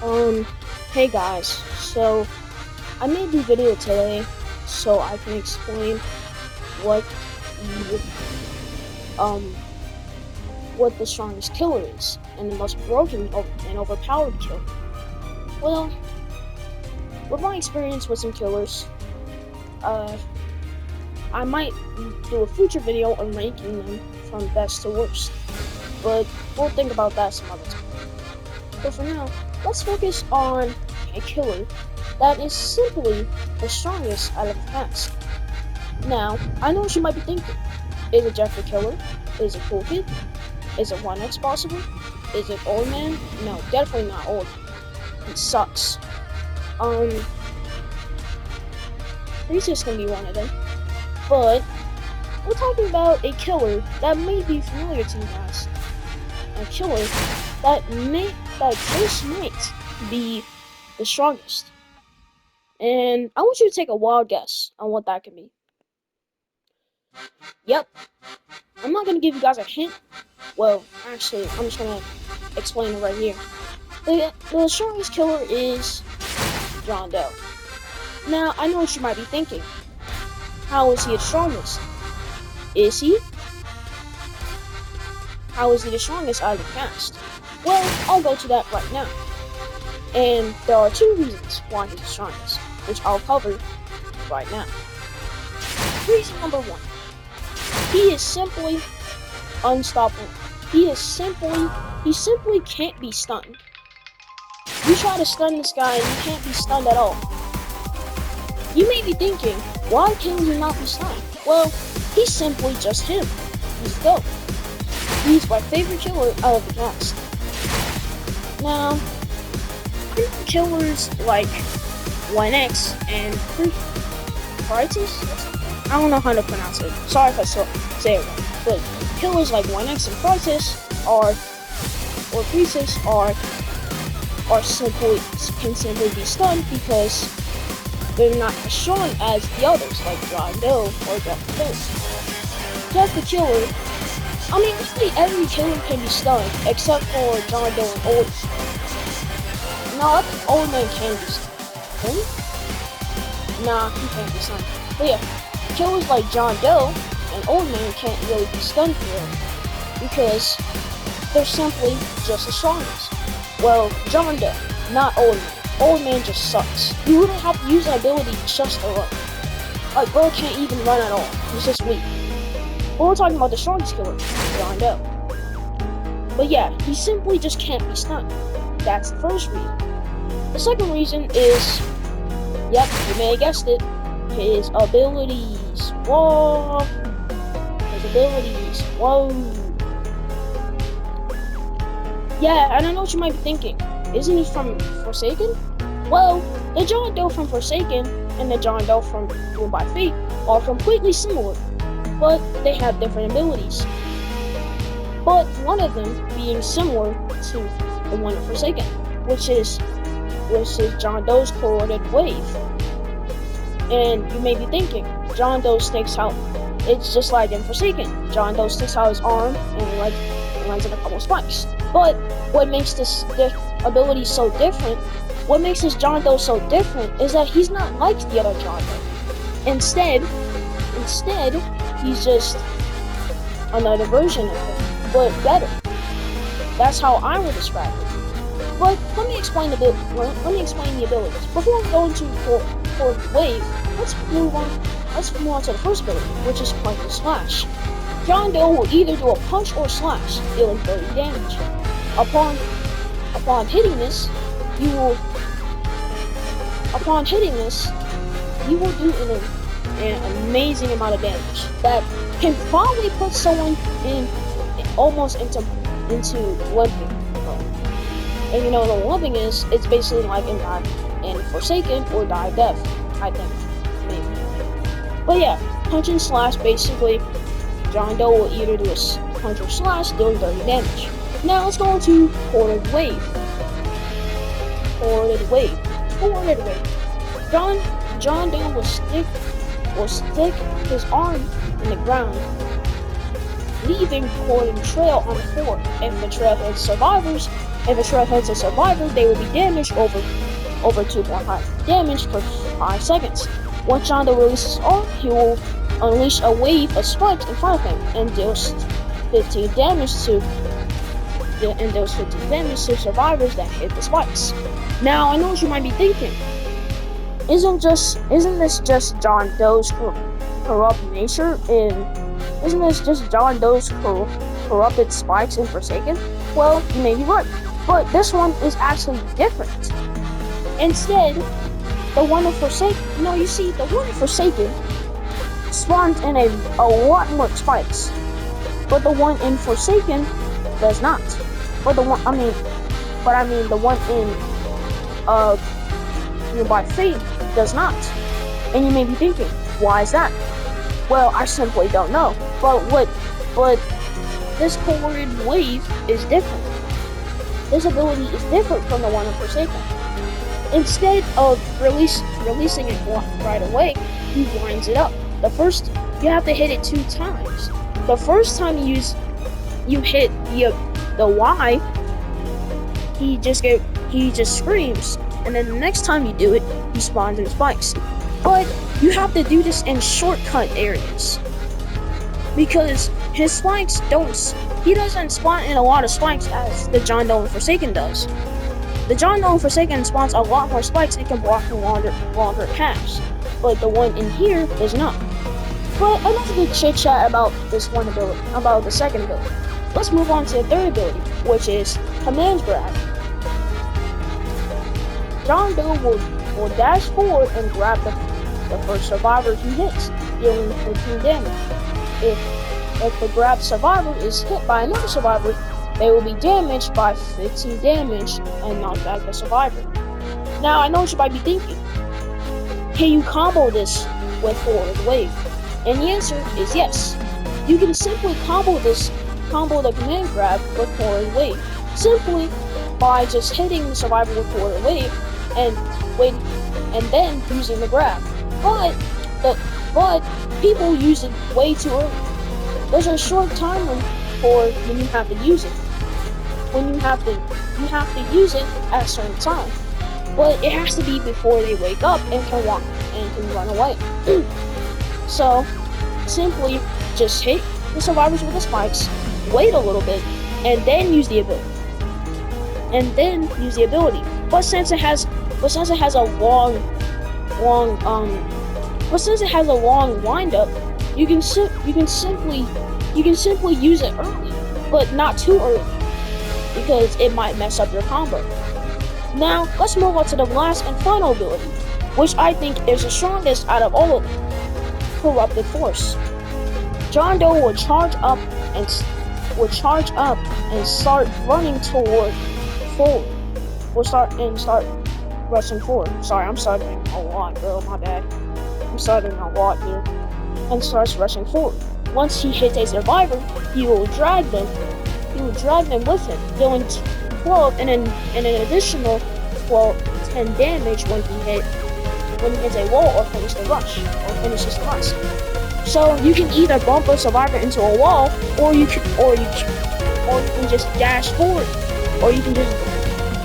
Um, hey guys, so I made the video today so I can explain what the, um, what the strongest killer is and the most broken and overpowered killer. Well, with my experience with some killers, uh, I might do a future video on ranking them from best to worst, but we'll think about that some other time. But for now, let's focus on a killer that is simply the strongest out of the cast. Now, I know what you might be thinking. Is it Jeffrey Killer? Is it Cool Kid? Is it 1X possible? Is it Old Man? No, definitely not Old Man. He sucks. Reese's can be one of them. But, we're talking about a killer that may be familiar to you guys. A killer that just might be the strongest. And I want you to take a wild guess on what that could be. Yep, I'm not gonna give you guys a hint. Well, actually, I'm just gonna explain it right here. The strongest killer is John Doe. Now, I know what you might be thinking. How is he the strongest? Is he? How is he the strongest out of the cast? Well, I'll go to that right now. And there are two reasons why he's the strongest, which I'll cover right now. Reason number one. He is simply unstoppable. He simply can't be stunned. You try to stun this guy and you can't be stunned at all. You may be thinking, why can he not be stunned? Well, he's simply just him. He's dope. He's my favorite killer out of the cast. Now, killers like 1X and Fritis? I don't know how to pronounce it. Sorry if I say it wrong. But killers like 1X and Fritis or Priestess can simply be stunned because they're not as strong as the others, like John Doe or Jeff the Killer. Jeff the Killer, I mean, basically every killer can be stunned except for John Doe and Old. No, I think Old Man can be stunned. Really? Nah, he can't be stunned. But yeah, killers like John Doe and Old Man can't really be stunned for real because they're simply just the strongest. Well, John Doe, not Old Man. Old Man just sucks. You wouldn't have to use an ability just to run. Like, bro can't even run at all. He's just weak. But we're talking about the strongest killer, John Doe. But yeah, he simply just can't be stunned. That's the first reason. The second reason is, yep, you may have guessed it, his abilities. Whoa! His abilities. Whoa! Yeah, and I know what you might be thinking. Isn't he from Forsaken? Well, the John Doe from Forsaken and the John Doe from Ruled by Fate are completely similar, but they have different abilities. But one of them being similar to the one in Forsaken, which is John Doe's Corroded Wave. And you may be thinking, John Doe sticks out. It's just like in Forsaken. John Doe sticks out his arm and lands in a couple spikes. But what makes this ability so different, what makes this John Doe so different is that he's not like the other John Doe. Instead, he's just another version of him, but better. That's how I would describe it. But let me explain the abilities. Before we go into Corroded Wave, let's move on to the first ability, which is Punch and Slash. John Doe will either do a punch or slash, dealing 30 damage. Upon hitting this, you will do an amazing amount of damage that can probably put someone almost into limping. And you know what limping is? It's basically like in Forsaken or Die Death, I think, maybe. But yeah, punch and slash basically. John Doe will either do a punch or slash, dealing 30 damage. Now let's go into Corroded Wave. John Doe will stick his arm in the ground, leaving corroded trail on the floor. If the trailhead survivors, If a shred hits a survivor, they will be damaged over 2.5 damage for 5 seconds. Once John Doe releases R, he will unleash a wave of spikes in front of him and deals 15 damage to survivors that hit the spikes. Now I know what you might be thinking. Isn't this just John Doe's corrupt nature isn't this just John Doe's corrupted spikes in Forsaken? Well, you may be right, but this one is actually different. Instead, the one in Forsaken, the one in Forsaken spawns in a lot more spikes, but the one in Forsaken does not. But the one in Nearby Fate does not. And you may be thinking, why is that? Well, I simply don't know. But this coordinated wave is different. This ability is different from the one in Forsaken. Instead of releasing it right away, he winds it up. You have to hit it 2 times. The first time you hit the Y, he just screams, and then the next time you do it, he spawns in spikes. But you have to do this in shortcut areas, because his spikes he doesn't spawn in a lot of spikes as the John Doe in Forsaken does. The John Doe in Forsaken spawns a lot more spikes and can block in longer paths, but the one in here does not. But enough of the chit chat about this one ability, about the second ability. Let's move on to the third ability, which is Command Grab. John Doe will dash forward and grab the first survivor he hits, dealing 15 damage. If the grabbed survivor is hit by another survivor, they will be damaged by 15 damage and knock back the survivor. Now, I know what you might be thinking. Can you combo this with Forward Wave? And the answer is yes. You can simply combo the Command Grab with Forward Wave, simply by just hitting the survivor with Forward Wave and then using the grab. But people use it way too early. There's a short time for when you have to use it. You have to use it at a certain time. But it has to be before they wake up and can walk and can run away. So simply just hit the survivors with the spikes, wait a little bit, and then use the ability. But since it has a long wind up, you can simply use it early, but not too early, because it might mess up your combo. Now let's move on to the last and final ability, which I think is the strongest out of all of them: Corrupted Force. John Doe will charge up and start running forward. Start rushing forward. Sorry, I'm stuttering a lot, bro. My bad. I'm stuttering a lot here. And starts rushing forward. Once he hits a survivor, he will drag them with him, dealing 12 and an additional 10 damage when he hits a wall or finishes the rush. So you can either bump a survivor into a wall, or you can just dash forward, or you can just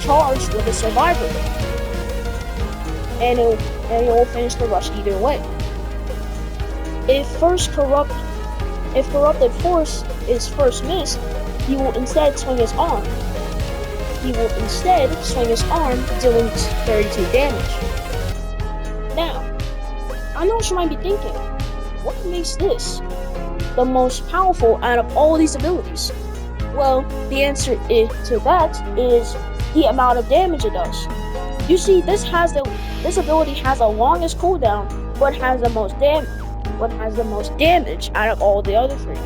charge with a survivor, and it will finish the rush either way. If Corrupted Force is first missed, he will instead swing his arm. Dealing 32 damage. Now, I know what you might be thinking. What makes this the most powerful out of all these abilities? Well, the answer to that is the amount of damage it does. You see, this ability has the longest cooldown, but has the most damage out of all the other 3.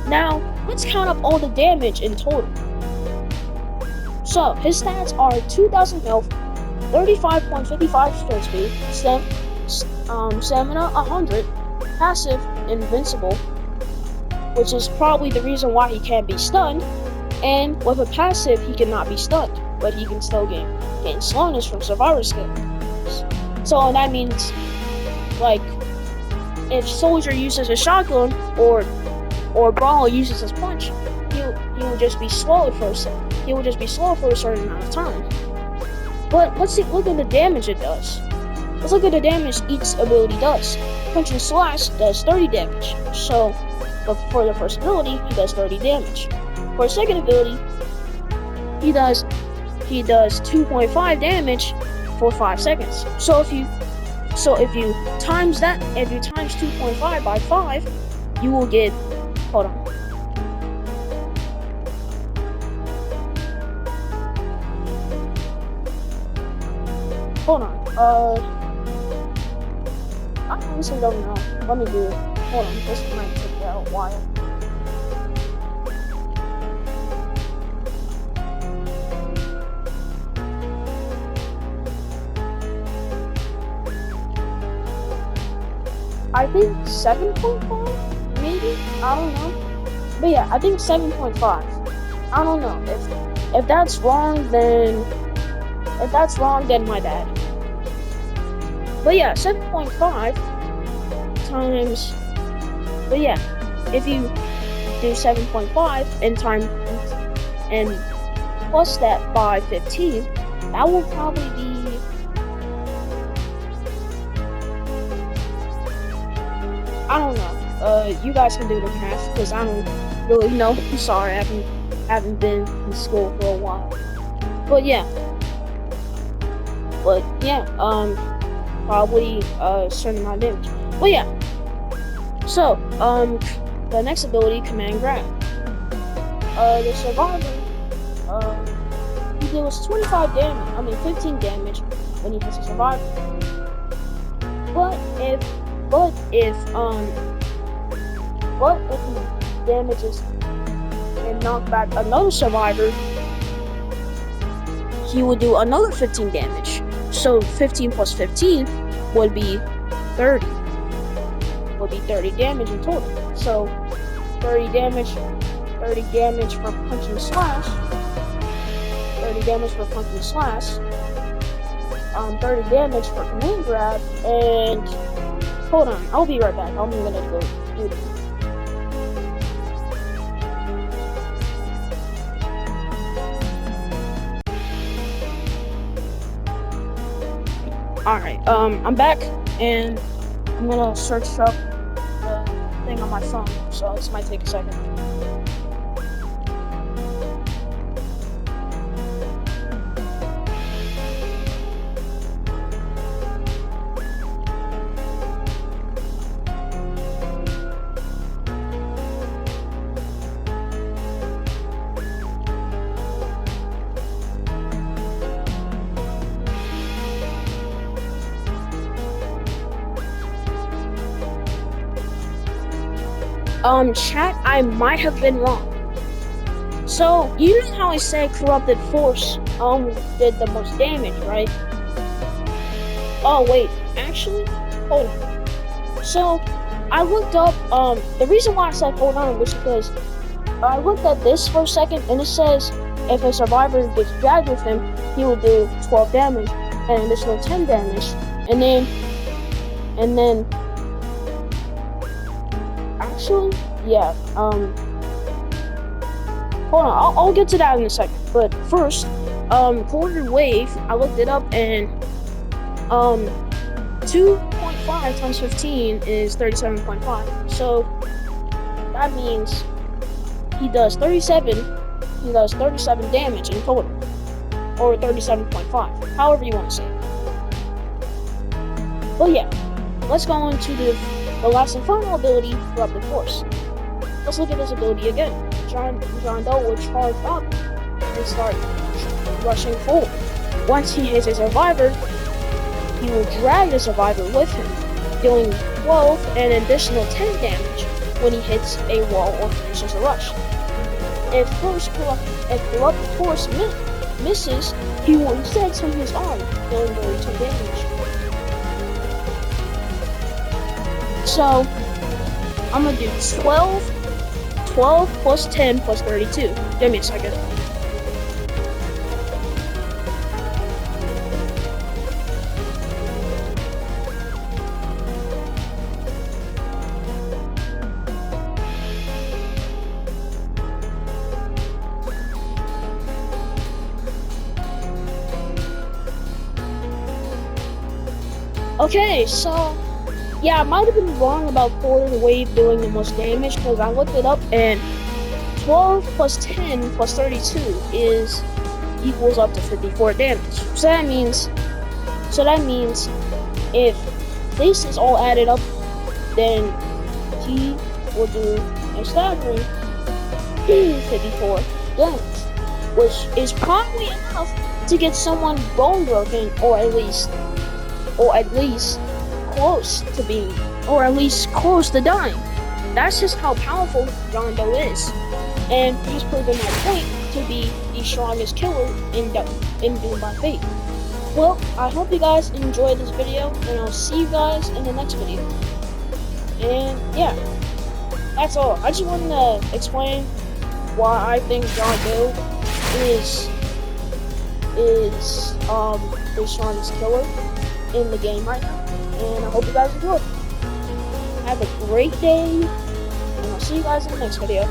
Now, let's count up all the damage in total. So, his stats are 2,000 health, 35.55 sprint speed, stamina 100, passive invincible, which is probably the reason why he can't be stunned, and with a passive he cannot be stunned, but he can still gain slowness from survivor skills. So that means, like, if Soldier uses a shotgun or Brawl uses his punch, he will just be slowed for he will just be slow for a certain amount of time. But look at the damage it does. Let's look at the damage each ability does. Punch and Slash does 30 damage. So, but for the first ability, he does 30 damage. For his second ability, he does 2.5 damage for 5 seconds. So if you times 2.5 by 5, you will get, hold on. Hold on. I honestly don't know. Let me do it. Hold on. This might take a while. I think 7.5, maybe. I don't know. But yeah, I think 7.5. I don't know. If that's wrong, then my bad. But yeah, 7.5 times. But yeah, if you do 7.5 and plus that by 15, that will probably be. I don't know. You guys can do the math because I don't really know. I'm sorry, I haven't been in school for a while. But yeah, probably a certain amount of damage. But yeah, so the next ability, Command Grab. The Survivor, he deals 25 damage. 15 damage when he hits a Survivor. But if he damages and knock back another Survivor, he will do another 15 damage. So 15 plus 15 would be 30. Would be 30 damage in total. So 30 damage for Punch and Slash. 30 damage for Punch and Slash. 30 damage for Command Grab, and hold on, I'll be right back. I'm gonna go do this. Alright, I'm back, and I'm gonna search up the thing on my phone, so this might take a second. Chat, I might have been wrong. So, you know how I said Corrupted Force, did the most damage, right? Oh, wait, actually, hold on. So, I looked up, the reason why I said hold on was because I looked at this for a second, and it says if a Survivor gets dragged with him, he will do 12 damage, and an additional 10 damage, and then, actually, yeah, hold on, I'll get to that in a second, but first, Quarter Wave, I looked it up, and, 2.5 times 15 is 37.5, so, that means he does 37 damage in total, or 37.5, however you want to say it. But yeah, let's go into the last and final ability, Corrupted Force. Let's look at this ability again. John Doe will charge up and start rushing forward. Once he hits a Survivor, he will drag the Survivor with him, dealing 12 and an additional 10 damage when he hits a wall or finishes a rush. If Corrupted Force misses, he will instead swing his arm, dealing 32 damage. So, I'm gonna do 12 plus 10 plus 32. Give me a second. Okay, so yeah, I might have been wrong about Thor's wave doing the most damage because I looked it up and 12 plus 10 plus 32 is equals up to 54 damage. So that means if this is all added up, then he will do a staggering 54 damage, which is probably enough to get someone bone broken, or at least close to being, or at least close to dying. That's just how powerful John Doe is, and he's proven my point to be the strongest killer in Doomed by Fate. Well, I hope you guys enjoyed this video, and I'll see you guys in the next video. And yeah, that's all. I just wanted to explain why I think John Doe is the strongest killer in the game right now. And I hope you guys enjoy. Have a great day, and I'll see you guys in the next video.